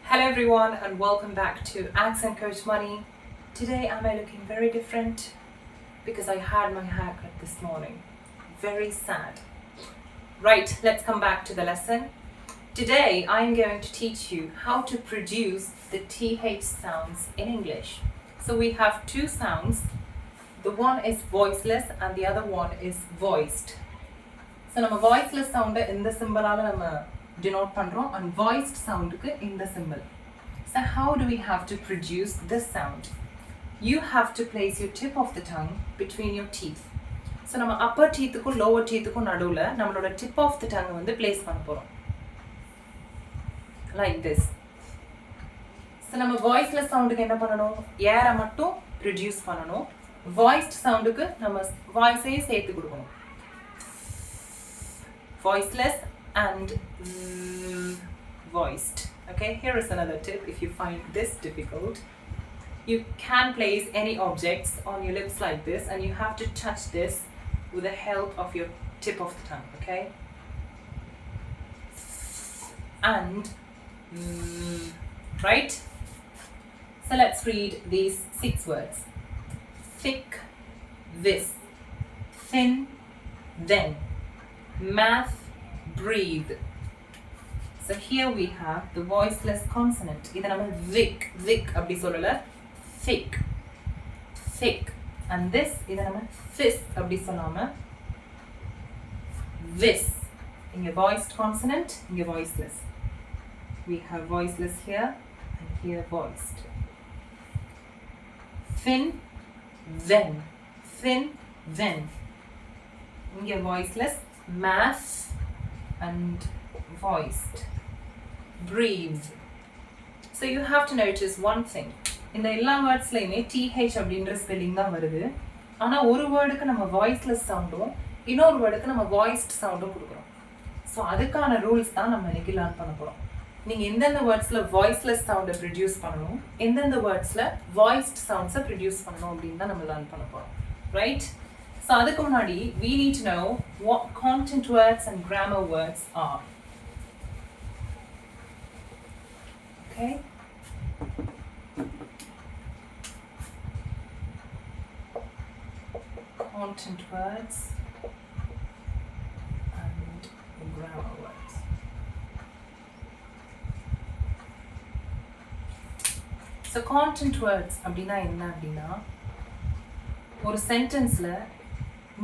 Hello everyone and welcome back to Accent Coach Money. Today am I looking very different because I had my haircut this morning. Very sad. Right, let's come back to the lesson. Today I'm going to teach you how to produce the TH sounds in English. So we have two sounds. The one is voiceless and the other one is voiced. So நம்ம voiceless sound இந்த symbol-ஆல நம்ம denote பண்றோம் and voiced sound-க்கு இந்த symbol. So how do we have to produce this sound? You have to place your tip of the tongue between your teeth. So நம்ம upper teeth-க்கும் lower teeth-க்கும் நடுவுல நம்மளோட tip of the tongue வந்து place பண்ண போறோம். Like this. So நம்ம voiceless sound-க்கு என்ன பண்ணணும்? air-அ மட்டும் produce பண்ணணும். Voiced sound-க்கு நம்ம voice-ஐயே சேர்த்து கொடுக்கணும். Voiceless and voiced. Okay, here is another tip if you find this difficult. You can place any objects on your lips like this and you have to touch this with the help of your tip of the tongue, okay? And right? So let's read these 6 words. Thick, this, thin, then, math, breathe. So here we have the voiceless consonant. இதை நம்ம thick அப்படி சொல்லல, thick, thick. And this இதை நம்ம this அப்படி சொல்லாம this. இங்க voiced consonant, இங்க voiceless. We have voiceless here and here voiced. Thin, then, thin, then. இங்க voiceless, math and voiced. Breathe. So you have to notice one thing. இந்த எல்லா வேர்ட்ஸ்லயுமே TH அப்படின்ற ஸ்பெல்லிங் தான் வருது. ஆனா ஒரு வேர்டுக்கு நம்ம voiceless சவுண்டும் இன்னொரு வேர்டுக்கு நம்ம voiced சவுண்டும் கொடுக்குறோம். ஸோ அதுக்கான ரூல்ஸ் தான் நம்ம இன்னைக்கு லேர்ன் பண்ண போறோம். நீங்க எந்தெந்த வேர்ட்ஸ்ல voiceless சவுண்டை ப்ரொடியூஸ் பண்ணணும், எந்தெந்த வேர்ட்ஸ்ல voiced சவுண்ட்ஸை ப்ரொடியூஸ் பண்ணணும் அப்படின்னு தான் நம்ம லேர்ன் பண்ண போறோம். ரைட்? So அதுக்கு முன்னாடி we need to know what content words and grammar words are. Okay? Content words and grammar words. So content words அப்படின்னா என்ன அப்படின்னா ஒரு சென்டென்ஸ்ல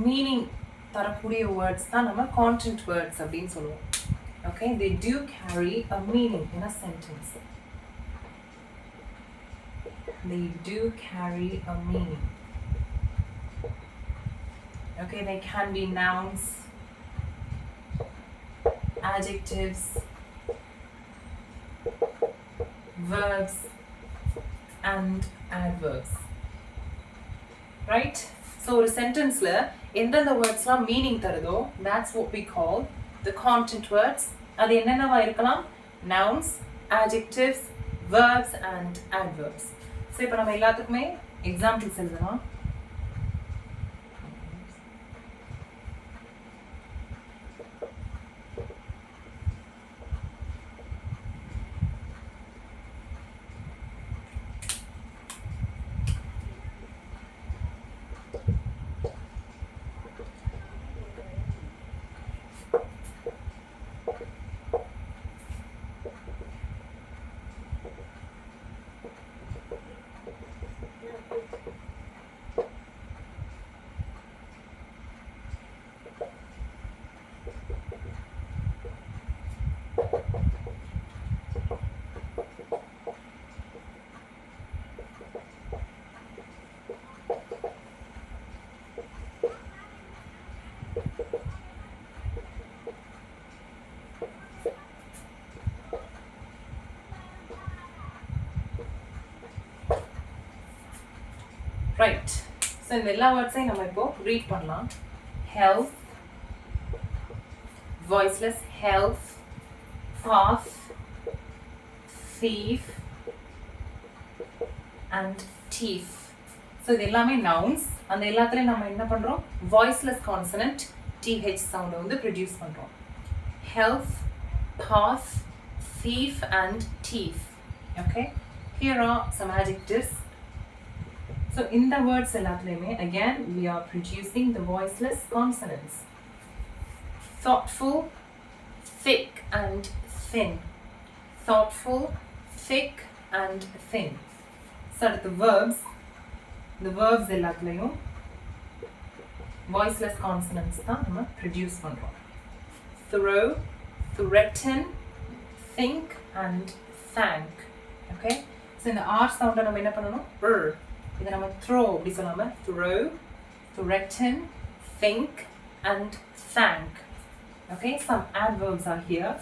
மீனிங் தரக்கூடிய வேர்ட்ஸ் தான் நம்ம கான்டென்ட் வேர்ட்ஸ் அப்படின்னு சொல்லுவோம். Okay, they do carry a meaning in a sentence. They do carry a meaning. Okay, they can be nouns, adjectives, verbs, and adverbs. Right? So ஒரு சென்டென்ஸ்ல எந்தெந்த வேர்ட்ஸ்லாம் meaning தருதோ that's what we call the content words. அது என்னென்னவா இருக்கலாம்? nouns, adjectives, verbs and adverbs. So இப்போ நம்ம எல்லாத்துக்குமே examples எழுதலாம். Right. So இந்த எல்லா வேர்ட்ஸையும் நம்ம இப்போ ரீட் பண்ணலாம். Health, voiceless, health, path, thief and teeth. So இது எல்லாமே nouns. அந்த எல்லாத்துலேயும் நம்ம என்ன பண்ணுறோம்? voiceless consonant TH சவுண்டை வந்து ப்ரொடியூஸ் பண்ணுறோம். Health, path, thief and teeth. Okay, here are some adjectives. So in the words எல்லாத்துலயுமே again we are producing the voiceless consonants. Thoughtful, thick and thin. Thoughtful, thick and thin. So the verbs எல்லாத்துலயும் voiceless consonants தான் நம்ம produce பண்றோம். Throw, threaten, think and thank. Okay, so இந்த R sound நம்ம என்ன பண்ணணும்? இதை நம்ம throw அப்படி சொல்லாம throw, threaten, think and thank. Okay, some adverbs are here.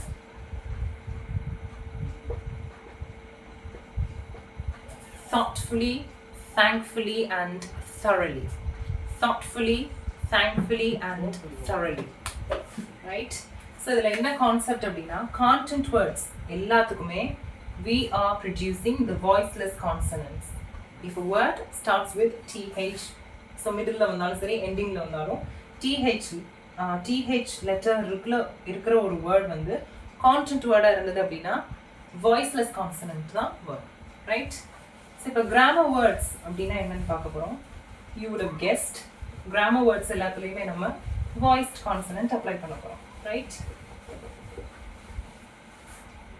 Thoughtfully, thankfully and thoroughly. Thoughtfully, thankfully and thoroughly. Right? So இதுல என்ன கான்செப்ட் அப்படின்னா content words எல்லாத்துக்குமே we are producing the voiceless consonants. If a word starts with th, so middle வந்தாலும் சரி ending வந்தாலும் th letter இருக்கிற ஒரு word வந்து content word இருந்தது அப்படின்னா voiceless consonant தான் word. Right? So இப்போ grammar words அப்படின்னா என்னன்னு பார்க்க போறோம். You would have guessed grammar words எல்லாத்துலயுமே நம்ம voiced consonant apply பண்ண போறோம். Right?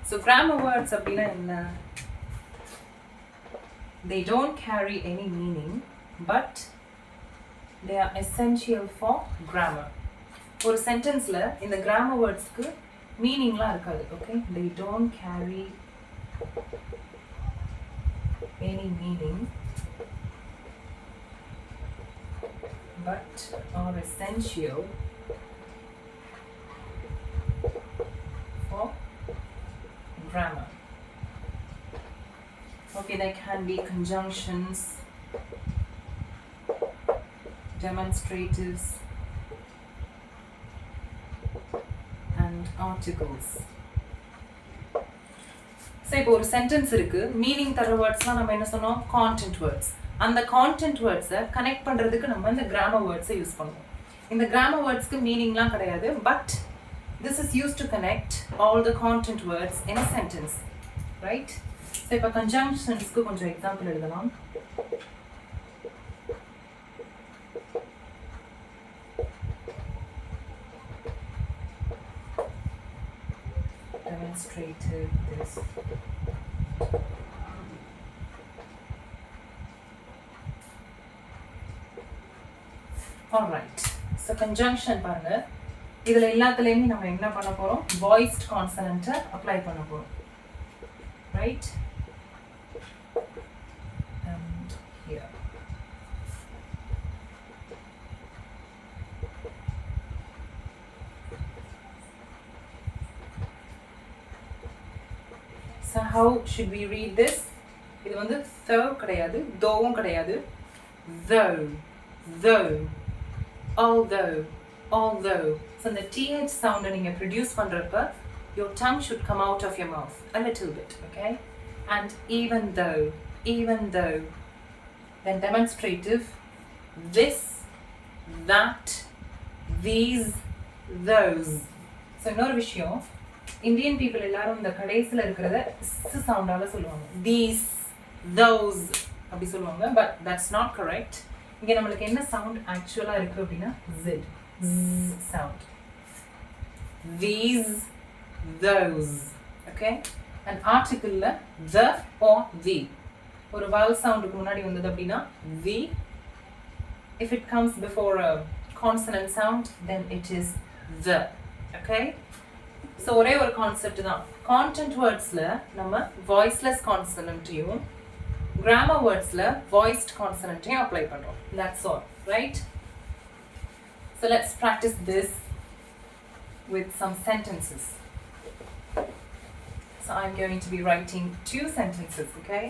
So grammar words அப்படின்னா என்ன? They don't carry any meaning but they are essential for grammar. ஒரு சென்டென்ஸ்ல இந்த grammar wordsக்கு மீனிங்லாம் இருக்காது. Okay? They don't carry any meaning but are essential for grammar. Okay, there can be conjunctions, demonstratives and articles. So இப்போ ஒரு sentence இருக்கு, meaning தர வேர்ட்ஸ்லாம் நம்ம என்ன சொன்னோம்? Content words. அந்த கான்டென்ட் வேர்ட்ஸை கனெக்ட் பண்றதுக்கு நம்ம இந்த கிராமர் வேர்ட்ஸை யூஸ் பண்ணுவோம். இந்த கிராமர் வேர்ட்ஸ்க்கு மீனிங்லாம் கிடையாது, but this is used to connect all the content words in a sentence. Right? So இப்போ conjunctionsக்கு கொஞ்சம் எக்ஸாம்பிள் எழுதலாம். Demonstrated this. Alright. So conjunction பாருங்க. இதுல எல்லாத்துலயுமே நம்ம என்ன பண்ண போறோம்? Voiced consonant apply பண்ண போறோம். Right? And here. So how should we read this? இது வந்து though கிடையாது, thoughவும் கிடையாது. Though, though, although, although. So the th sound நீங்க produce பண்றப்ப your tongue should come out of your mouth a little bit, okay? And even though, then demonstrative, this, that, these, those. So இன்னொரு விஷயம், Indian people எல்லாரும் இந்த கடைசியில் இருக்கிறத சவுண்டால சொல்லுவாங்க. These, those அப்படி சொல்லுவாங்க, பட் தட்ஸ் நாட் கரெக்ட். இங்கே நம்மளுக்கு என்ன சவுண்ட் ஆக்சுவலாக இருக்கு அப்படின்னா z sound. These, those. Okay? And article the or the. ஒரு vowel soundக்கு முன்னாடி வந்தது அப்படின்னா the. If it comes before a consonant sound, then it is the. Okay? So ஒரே ஒரு கான்செப்ட் தான். Content wordsல நம்ம voiceless consonantையும் grammar wordsல voiced consonantையும் apply பண்றோம். That's all, right? So let's practice this with some sentences. So I'm going to be writing 2 sentences, okay?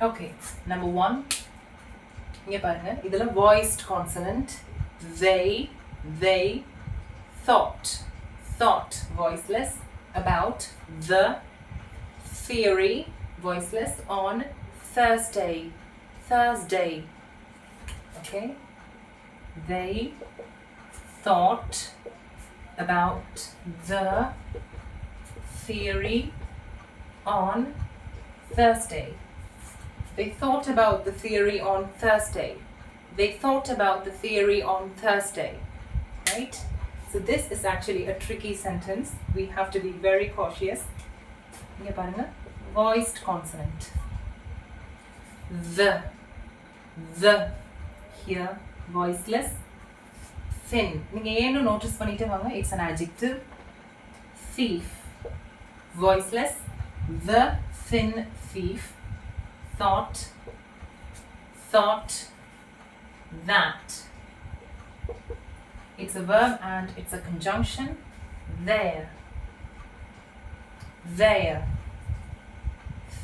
Okay, number 1. இங்க பாருங்க இதுல voiced consonant they thought voiceless about the theory voiceless on Thursday okay they thought about the theory on Thursday. They thought about the theory on Thursday. They thought about the theory on Thursday. Right? So this is actually a tricky sentence. We have to be very cautious. இங்க பாருங்க voiced consonant. The here voiceless. Thin. நீங்க ஏன்னு notice பண்ணிட்டே வாங்க. It's an adjective. Thief. Voiceless. The thin thief thought that. It's a verb and it's a conjunction. There.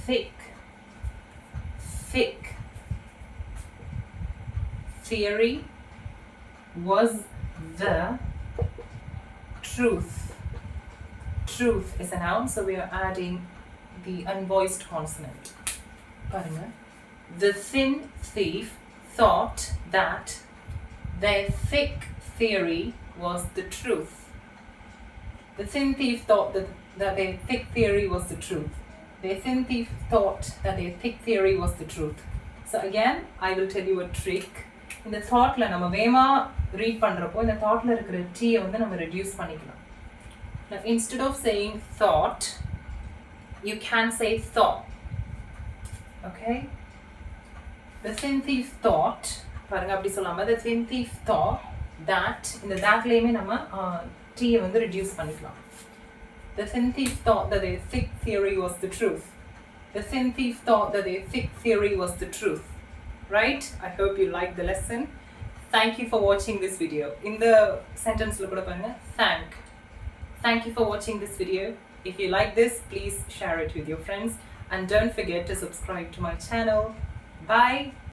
Thick. Theory was the truth. Truth is a noun, so we are adding the unvoiced consonant. பாருங்க. The thin thief thought that their thick theory was the truth. The thin thief thought that their thick theory was the truth. The thin thief thought that their thick theory was the truth. So again, I will tell you a trick. இந்த thoughtல நம்ம வேமா read பண்றப்போ இந்த thoughtல இருக்கிற t வந்து நம்ம reduce பண்ணிக்கலாம். Now instead of saying thought, you can say thought. Okay? The thin thief thought, பாருங்க அப்படி சொல்லாம the thin thief thought that இந்த thatலயுமே நம்ம t வந்து reduce பண்ணிக்கலாம். The thin thief thought that their thick theory was the truth. The thin thief thought that their thick theory was the truth. Right? I hope you liked the lesson. Thank you for watching this video. In the sentence la kuda parunga thank you for watching this video. If you like this, please share it with your friends and don't forget to subscribe to my channel. Bye.